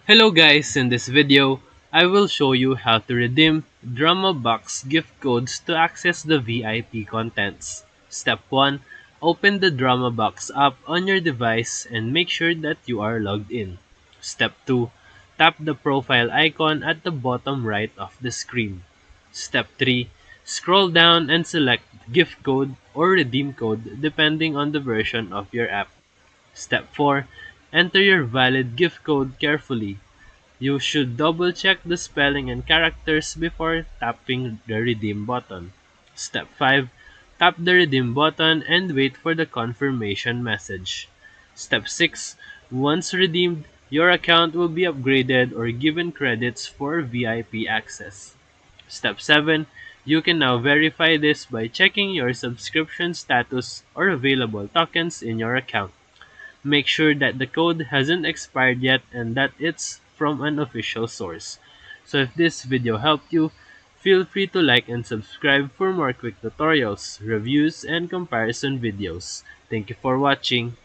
Hello guys, in this video, I will show you how to redeem DramaBox gift codes to access the VIP contents. Step 1. Open the DramaBox app on your device and make sure that you are logged in. Step 2. Tap the profile icon at the bottom right of the screen. Step 3. Scroll down and select gift code or redeem code depending on the version of your app. Step 4. Enter your valid gift code carefully. You should double check the spelling and characters before tapping the redeem button. Step 5. Tap the redeem button and wait for the confirmation message. Step 6. Once redeemed, your account will be upgraded or given credits for VIP access. Step 7. You can now verify this by checking your subscription status or available tokens in your account. Make sure that the code hasn't expired yet and that it's from an official source. So if this video helped you, feel free to like and subscribe for more quick tutorials, reviews, and comparison videos. Thank you for watching.